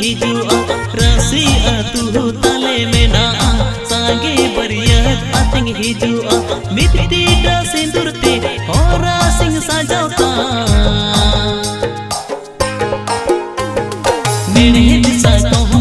हिजुआ राशि अतु तले मेना सांगे बरियत अतिंग हिजुआ मिट्टी डा सिंदूरते होरा सिंह सजावता मेरे दिशा को